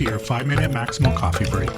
to your 5-minute Maximo Coffee Break.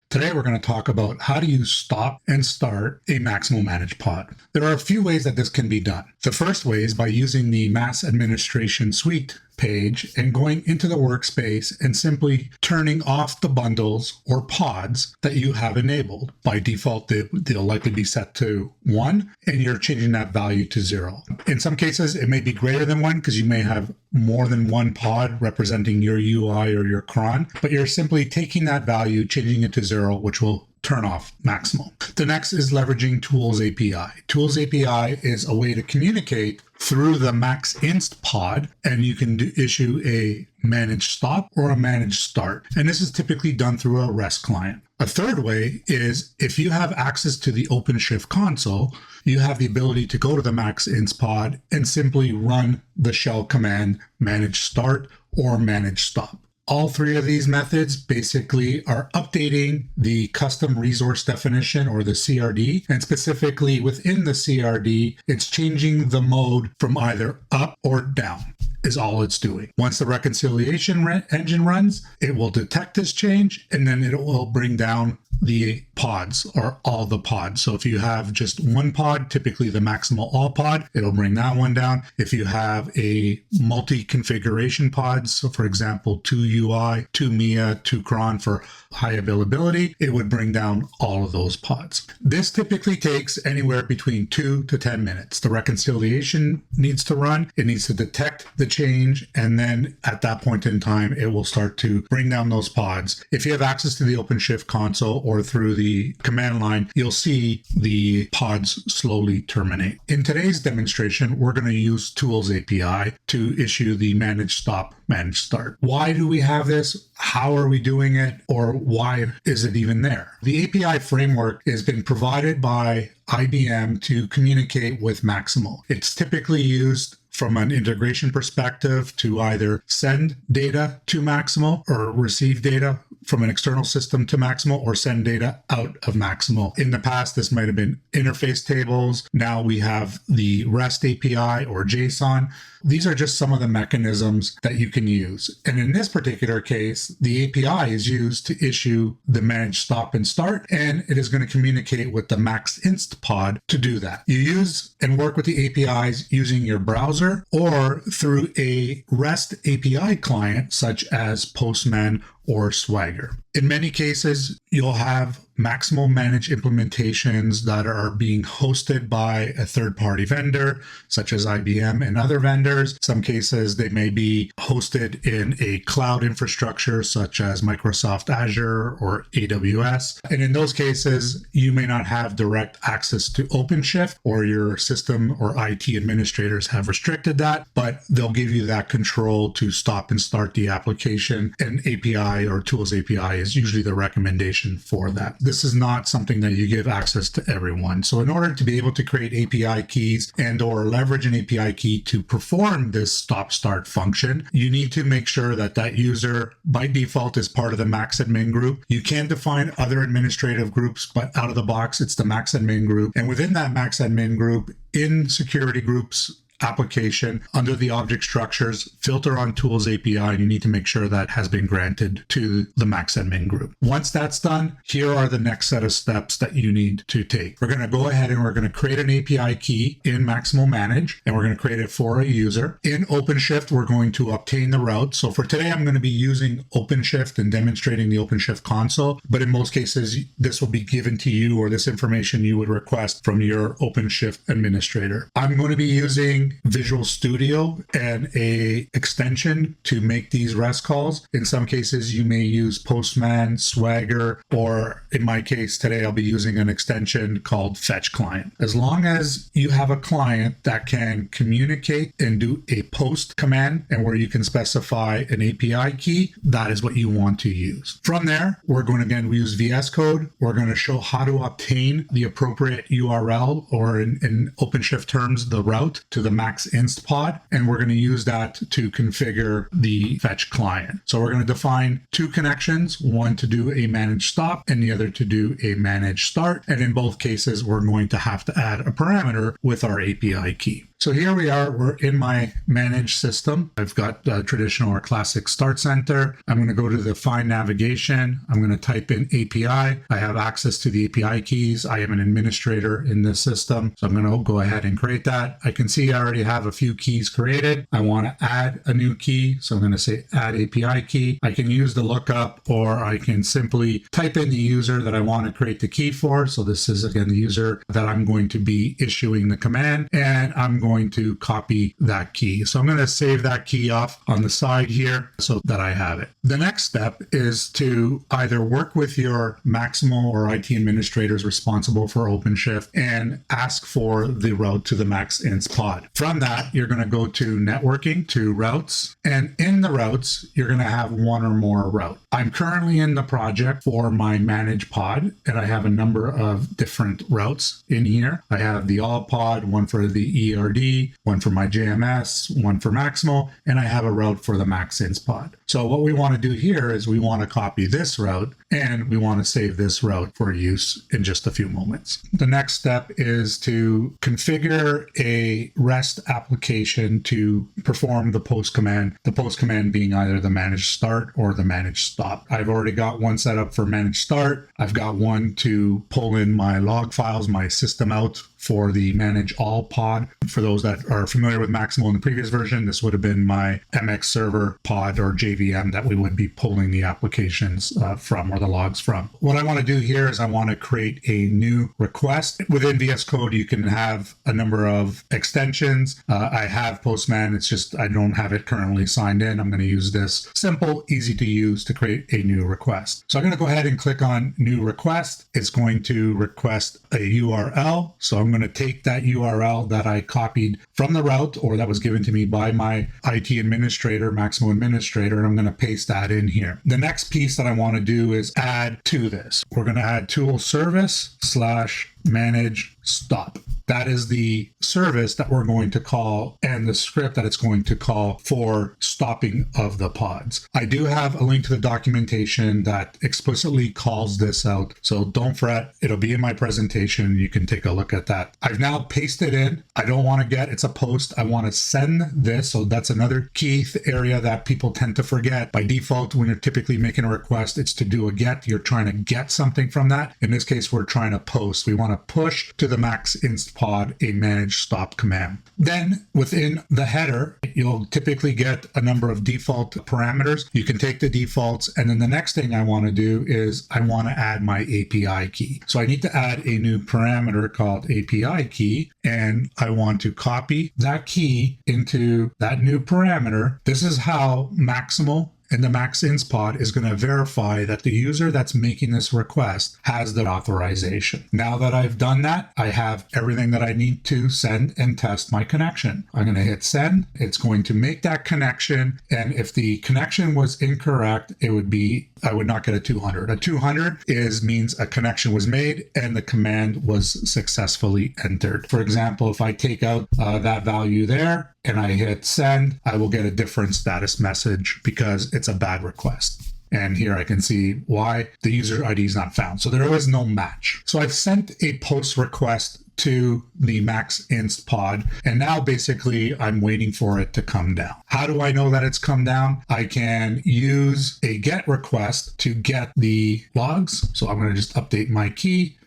Today we're going to talk about how do you stop and start a Maximo Managed pod. There are a few ways that this can be done. The first way is by using the Mass Administration Suite page and going into the workspace and simply turning off the bundles or pods that you have enabled. By default, they'll likely be set to 1, and you're changing that value to 0. In some cases, it may be greater than 1 because you may have more than one pod representing your UI or your cron, but you're simply taking that value, changing it to 0, which will turn off Maximo. The next is leveraging Tools API. Tools API is a way to communicate through the MaxInst pod, and you can issue a managed stop or a managed start. And this is typically done through a REST client. A third way is if you have access to the OpenShift Console, you have the ability to go to the MaxInst pod and simply run the shell command manage start or manage stop. All three of these methods basically are updating the custom resource definition or the CRD, and specifically within the CRD, it's changing the mode from either up or down is all it's doing. Once the reconciliation engine runs, it will detect this change and then it will bring down the pods or all the pods. So if you have just one pod, typically the Maximo All pod, it'll bring that one down. If you have a multi-configuration pods, so for example, 2 UI, 2 MIA, 2 cron for high availability, it would bring down all of those pods. This typically takes anywhere between 2 to 10 minutes. The reconciliation needs to run, it needs to detect the change, and then at that point in time, it will start to bring down those pods. If you have access to the OpenShift console or through the command line, you'll see the pods slowly terminate. In today's demonstration, we're going to use Tools API to issue the manage stop, manage start. Why do we have this? How are we doing it? Or why is it even there? The API framework has been provided by IBM to communicate with Maximo. It's typically used from an integration perspective to either send data to Maximo or receive data from an external system to Maximo or send data out of Maximo. In the past, this might have been interface tables. Now we have the REST API or JSON. These are just some of the mechanisms that you can use. And in this particular case, the API is used to issue the manage stop and start, and it is going to communicate with the MaxInst pod to do that. You use and work with the APIs using your browser or through a REST API client such as Postman or Swagger. In many cases, you'll have Maximo managed implementations that are being hosted by a third-party vendor, such as IBM and other vendors. Some cases, they may be hosted in a cloud infrastructure, such as Microsoft Azure or AWS. And in those cases, you may not have direct access to OpenShift, or your system or IT administrators have restricted that, but they'll give you that control to stop and start the application. And API or Tools API is usually the recommendation for that. This is not something that you give access to everyone. So in order to be able to create API keys and or leverage an API key to perform this stop start function, you need to make sure that that user by default is part of the MaxAdmin group. You can define other administrative groups, but out of the box, it's the MaxAdmin group. And within that MaxAdmin group, in security groups application, under the object structures, filter on Tools API, and you need to make sure that has been granted to the MaxAdmin group. Once that's done, here are the next set of steps that you need to take. We're going to go ahead and we're going to create an API key in Maximo Manage, and we're going to create it for a user. In OpenShift, we're going to obtain the route. So for today, I'm going to be using OpenShift and demonstrating the OpenShift console, but in most cases, this will be given to you, or this information you would request from your OpenShift administrator. I'm going to be using Visual Studio and a extension to make these REST calls. In some cases, you may use Postman, Swagger, or in my case today, I'll be using an extension called Fetch Client. As long as you have a client that can communicate and do a post command and where you can specify an API key, that is what you want to use. From there, we're going to again use VS Code. We're going to show how to obtain the appropriate URL, or in OpenShift terms, the route to the MaxInst pod, and we're going to use that to configure the fetch client. So we're going to define two connections, one to do a manage stop and the other to do a manage start. And in both cases, we're going to have to add a parameter with our API key. So here we are, we're in my manage system. I've got traditional or classic start center. I'm going to go to the find navigation. I'm going to type in API. I have access to the API keys. I am an administrator in this system. So I'm going to go ahead and create that. I can see I already have a few keys created. I want to add a new key. So I'm going to say add API key. I can use the lookup, or I can simply type in the user that I want to create the key for. So this is again the user that I'm going to be issuing the command, and I'm going to copy that key. So I'm going to save that key off on the side here so that I have it. The next step is to either work with your Maximo or IT administrators responsible for OpenShift and ask for the route to the MaxInst pod. From that, you're going to go to networking, to routes, and in the routes, you're going to have one or more route. I'm currently in the project for my manage pod, and I have a number of different routes in here. I have the all pod, one for the ERD, one for my JMS, one for Maximo, and I have a route for the MaxInst pod. So what we want to do here is we want to copy this route and we want to save this route for use in just a few moments. The next step is to configure a REST application to perform the post command being either the manage start or the manage stop. I've already got one set up for manage start. I've got one to pull in my log files, my system out for the manage all pod. For those that are familiar with Maximo in the previous version, this would have been my MX server pod or JVM that we would be pulling the applications from, or the logs from. What I want to do here is I want to create a new request. Within VS Code, you can have a number of extensions. I have Postman. It's just I don't have it currently signed in. I'm going to use this simple, easy to use to create a new request. So I'm going to go ahead and click on new request. It's going to request a URL. So I'm going to take that URL that I copied from the route, or that was given to me by my IT administrator, Maximo administrator, and I'm going to paste that in here. The next piece that I want to do is add to this. We're going to add tool service / manage stop. That is the service that we're going to call and the script that it's going to call for stopping of the pods. I do have a link to the documentation that explicitly calls this out, so don't fret. It'll be in my presentation. You can take a look at that. I've now pasted in. I don't want to get, it's a post. I want to send this. So that's another key area that people tend to forget. By default, when you're typically making a request, it's to do a get. You're trying to get something from that. In this case, we're trying to post. We want to push to the MaxInst pod a manage stop command. Then within the header, you'll typically get a number of default parameters. You can take the defaults, and then the next thing I want to do is I want to add my API key. So I need to add a new parameter called API key, and I want to copy that key into that new parameter. This is how Maximo and the MaxInst pod is going to verify that the user that's making this request has the authorization. Now that I've done that, I have everything that I need to send and test my connection. I'm going to hit send. It's going to make that connection. And if the connection was incorrect, it would be, I would not get a 200. A 200 means a connection was made and the command was successfully entered. For example, if I take out that value there and I hit send, I will get a different status message because it's a bad request. And here I can see why the user ID is not found. So there is no match. So I've sent a post request to the MaxInst pod, and now basically I'm waiting for it to come down. How do I know that it's come down? I can use a get request to get the logs. So I'm going to just update my key.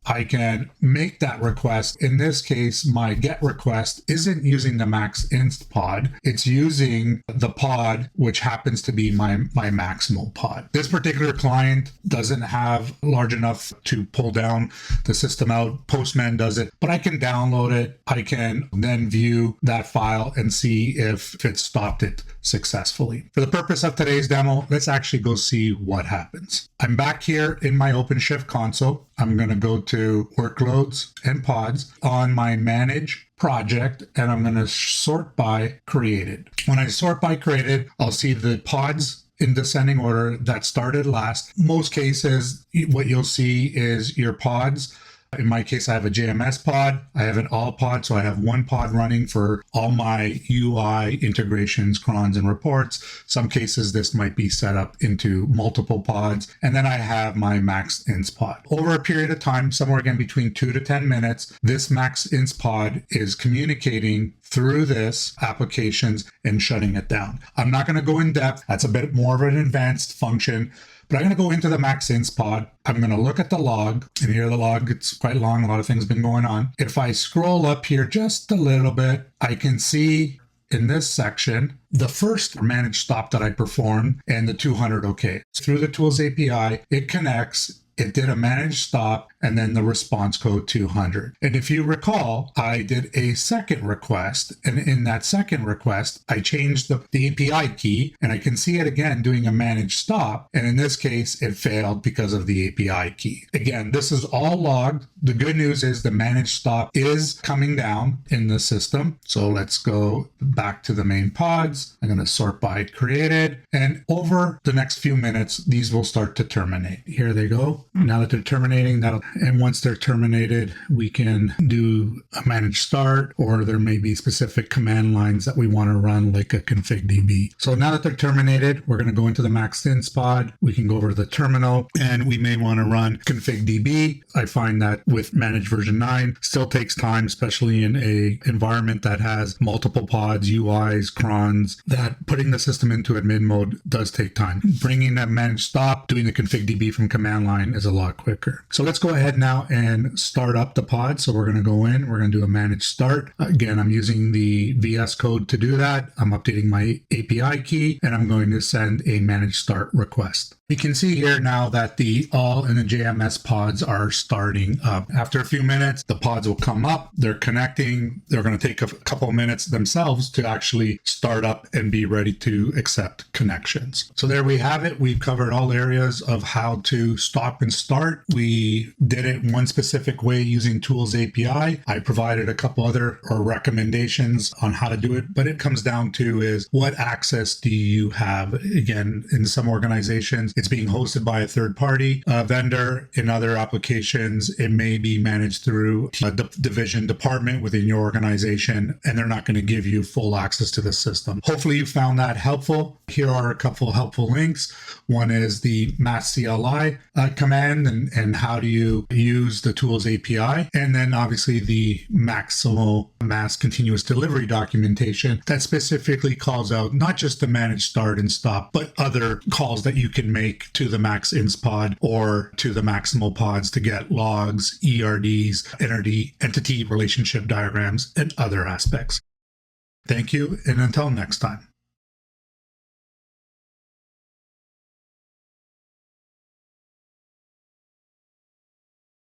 I can make that request. In this case, my get request isn't using the MaxInst pod. It's using the pod, which happens to be my Maximo pod. This particular client doesn't have large enough to pull down the system out. Postman does it, but I can download it. I can then view that file and see if it stopped it successfully. For the purpose of today's demo, let's actually go see what happens. I'm back here in my OpenShift console. I'm going to go to workloads and pods on my manage project, and I'm going to sort by created. When I sort by created, I'll see the pods in descending order that started last. Most cases, what you'll see is your pods In my case, I have a JMS pod. I have an all pod, so I have one pod running for all my UI integrations, crons, and reports. Some cases, this might be set up into multiple pods. And then I have my Max Ins pod. Over a period of time, somewhere again between 2 to 10 minutes, this Max Ins pod is communicating through this applications and shutting it down. I'm not going to go in depth. That's a bit more of an advanced function. But I'm going to go into the Max Ins pod. I'm going to look at the log, and here the log, it's quite long. A lot of things have been going on. If I scroll up here just a little bit, I can see in this section, the first managed stop that I performed and the 200 OK. Through the Tools API, it connects. It did a managed stop and then the response code 200. And if you recall, I did a second request. And in that second request, I changed the API key, and I can see it again doing a managed stop. And in this case, it failed because of the API key. Again, this is all logged. The good news is the managed stop is coming down in the system. So let's go back to the main pods. I'm going to sort by created. And over the next few minutes, these will start to terminate. Here they go. Now that they're terminating, and once they're terminated, we can do a managed start, or there may be specific command lines that we want to run, like a config db. So now that they're terminated, we're going to go into the Max Ins pod. We can go over to the terminal, and we may want to run config db. I find that with managed version 9, still takes time, especially in a environment that has multiple pods, UIs, crons, that putting the system into admin mode does take time. Bringing that managed stop, doing the config db from command line is a lot quicker. So let's go ahead now and start up the pod. So we're going to go in, we're going to do a managed start. Again, I'm using the VS Code to do that. I'm updating my API key, and I'm going to send a managed start request. You can see here now that the all and the JMS pods are starting up. After a few minutes, the pods will come up, they're connecting. They're going to take a couple of minutes themselves to actually start up and be ready to accept connections. So there we have it. We've covered all areas of how to stop and start. We did it one specific way using Tools API. I provided a couple other recommendations on how to do it, but it comes down to is what access do you have? Again, in some organizations, it's being hosted by a third-party vendor. In other applications, it may be managed through a division department within your organization, and they're not going to give you full access to the system. Hopefully you found that helpful. Here are a couple helpful links. One is the mass CLI command and how do you use the Tools API. And then obviously the Maximo mass continuous delivery documentation that specifically calls out not just the managed start and stop, but other calls that you can make to the Max Ins pod or to the Maximo pods to get logs, ERDs, entity relationship diagrams, and other aspects. Thank you, and until next time.